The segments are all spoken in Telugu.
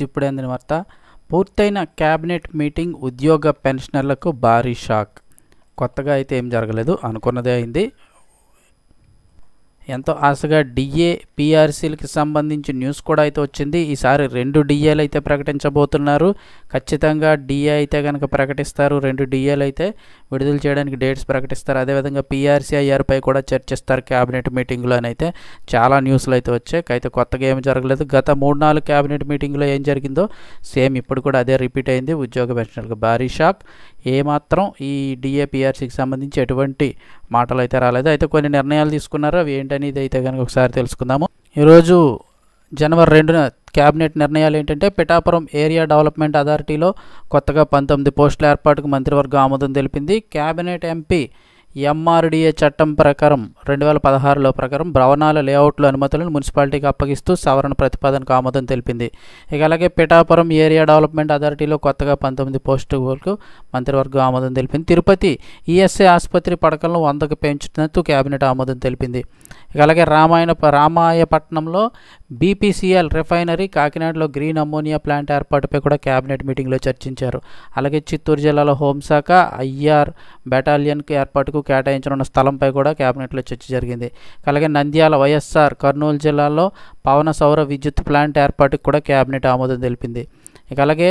ఇప్పుడే అందిన వార్త. పూర్తయిన క్యాబినెట్ మీటింగ్ ఉద్యోగ పెన్షనర్లకు భారీ షాక్. కొత్తగా అయితే ఏం జరగలేదు, అనుకున్నదే అయింది. ఎంతో ఆశగా డిఏ పిఆర్సీలకి సంబంధించి న్యూస్ కూడా అయితే వచ్చింది. ఈసారి 2 డిఏలు అయితే ప్రకటించబోతున్నారు. ఖచ్చితంగా డిఏ అయితే కనుక ప్రకటిస్తారు. 2 డిఏలు అయితే విడుదల చేయడానికి డేట్స్ ప్రకటిస్తారు. అదేవిధంగా పిఆర్సీఐఆర్పై కూడా చర్చిస్తారు క్యాబినెట్ మీటింగ్లో అని అయితే చాలా న్యూస్లు అయితే వచ్చాయి. అయితే కొత్తగా ఏమి జరగలేదు. గత 3-4 క్యాబినెట్ మీటింగ్లో ఏం జరిగిందో సేమ్ ఇప్పుడు కూడా అదే రిపీట్ అయింది. ఉద్యోగ పెన్షన్లకు భారీ షాక్. ఏమాత్రం ఈ డిఏ పిఆర్సీకి సంబంధించి ఎటువంటి మాటలు అయితే రాలేదు. అయితే కొన్ని నిర్ణయాలు తీసుకున్నారు. అవి ఏంటనేది అయితే కనుక ఒకసారి తెలుసుకుందాము. ఈరోజు జనవరి 2న క్యాబినెట్ నిర్ణయాలు ఏంటంటే, పిఠాపురం ఏరియా డెవలప్మెంట్ అథారిటీలో కొత్తగా 19 పోస్టుల ఏర్పాటుకు మంత్రివర్గం ఆమోదం తెలిపింది. క్యాబినెట్ ఎంపీ ఎంఆర్డీఏ చట్టం ప్రకారం 2016లో ప్రకారం భవనాల లేఅవుట్లు అనుమతులను మున్సిపాలిటీకి అప్పగిస్తూ సవరణ ప్రతిపాదనకు ఆమోదం తెలిపింది. ఇక అలాగే పిఠాపురం ఏరియా డెవలప్మెంట్ అథారిటీలో కొత్తగా 19 పోస్టులకు మంత్రివర్గం ఆమోదం తెలిపింది. తిరుపతి ఈఎస్ఐ ఆసుపత్రి పడకలను 100కు పెంచుతున్నట్టు క్యాబినెట్ ఆమోదం తెలిపింది. ఇక అలాగే రామాయపట్నంలో బీపీసీఎల్ రిఫైనరీ, కాకినాడలో గ్రీన్ అమ్మోనియా ప్లాంట్ ఏర్పాటుపై కూడా క్యాబినెట్ మీటింగ్లో చర్చించారు. అలాగే చిత్తూరు జిల్లాలో హోంశాఖ ఐఆర్ బెటాలియన్కి ఏర్పాటుకు కేటాయించనున్న స్థలంపై కూడా క్యాబినెట్లో చర్చ జరిగింది. అలాగే నంద్యాల వైఎస్ఆర్, కర్నూలు జిల్లాల్లో పవన సౌర విద్యుత్ ప్లాంట్ ఏర్పాటుకు కూడా క్యాబినెట్ ఆమోదం తెలిపింది. ఇక అలాగే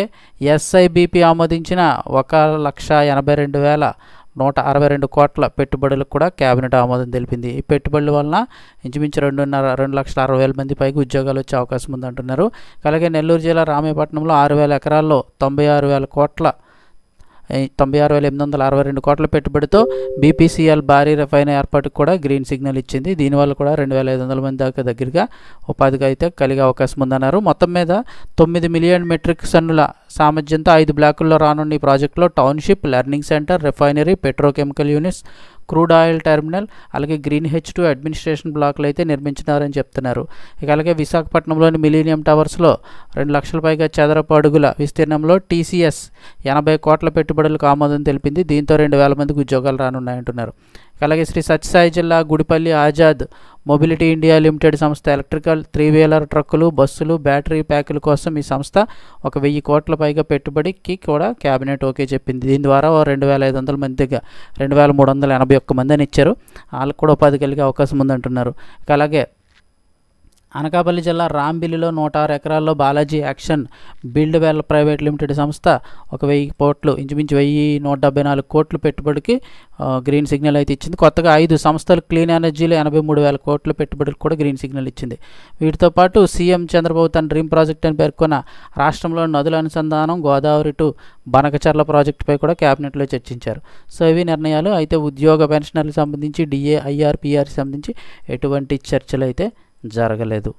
ఎస్ఐబిపి ఆమోదించిన 1,82,162 కోట్ల పెట్టుబడులకు కూడా క్యాబినెట్ ఆమోదం తెలిపింది. ఈ పెట్టుబడుల వలన ఇంచుమించు 2,60,000 మంది పైకి ఉద్యోగాలు వచ్చే అవకాశం ఉందంటున్నారు. అలాగే నెల్లూరు జిల్లా రామాయపట్నంలో 6,000 ఎకరాల్లో 96,862 కోట్ల పెట్టుబడితో బీపీసీఎల్ భారీ రిఫైనరీ ఏర్పాటుకు కూడా గ్రీన్ సిగ్నల్ ఇచ్చింది. దీనివల్ల కూడా 2,500 మంది దాకా దగ్గరగా ఉపాధికి అయితే కలిగే అవకాశం ఉందన్నారు. మొత్తం మీద 9 మిలియన్ మెట్రిక్ టన్నుల సామర్థ్యంతో 5 బ్లాకుల్లో రానున్న ఈ ప్రాజెక్టులో township, learning centre, refinery, petrochemical units, crude oil terminal, అలాగే గ్రీన్ H2 అడ్మినిస్ట్రేషన్ బ్లాకులు అయితే నిర్మించినారని చెప్తున్నారు. ఇక అలాగే విశాఖపట్నంలోని మిలీనియం టవర్స్లో 2 లక్షల పైగా చదరపు అడుగుల విస్తీర్ణంలో టీసీఎస్ 80 కోట్ల పెట్టుబడులకు ఆమోదం తెలిపింది. దీంతో 2,000 మందికి ఉద్యోగాలు రానున్నాయంటున్నారు. అలాగే శ్రీ సత్యసాయి జిల్లా Gudipalli Azad mobility India limited సంస్థ ఎలక్ట్రికల్ 3-వీలర్ ట్రక్కులు, బస్సులు, బ్యాటరీ ప్యాకుల కోసం ఈ సంస్థ 1,000 కోట్ల పైగా పెట్టుబడికి కూడా క్యాబినెట్ ఓకే చెప్పింది. దీని ద్వారా 2,500 మందిగా 2,381 మందిని ఇచ్చారు. వాళ్ళకు కూడా ఉపాధి కలిగే అవకాశం ఉందంటున్నారు. అలాగే అనకాపల్లి జిల్లా రాంబిల్లిలో 106 ఎకరాల్లో Balaji action build well private limited సంస్థ 1,000 కోట్లు, ఇంచుమించు 1,174 కోట్ల పెట్టుబడికి గ్రీన్ సిగ్నల్ అయితే ఇచ్చింది. కొత్తగా 5 సంస్థలు క్లీన్ ఎనర్జీలో 83,000 కోట్ల పెట్టుబడులకు కూడా గ్రీన్ సిగ్నల్ ఇచ్చింది. వీటితో పాటు సీఎం చంద్రబాబు తన డ్రీమ్ ప్రాజెక్ట్ అని పేర్కొన్న రాష్ట్రంలో నదుల అనుసంధానం గోదావరి టు బనకచర్ల ప్రాజెక్టుపై కూడా క్యాబినెట్లో చర్చించారు. సో ఇవి నిర్ణయాలు. అయితే ఉద్యోగ పెన్షనర్లకు సంబంధించి డిఏ, ఐఆర్, పిఆర్కి సంబంధించి ఎటువంటి చర్చలు అయితే జరగలేదు.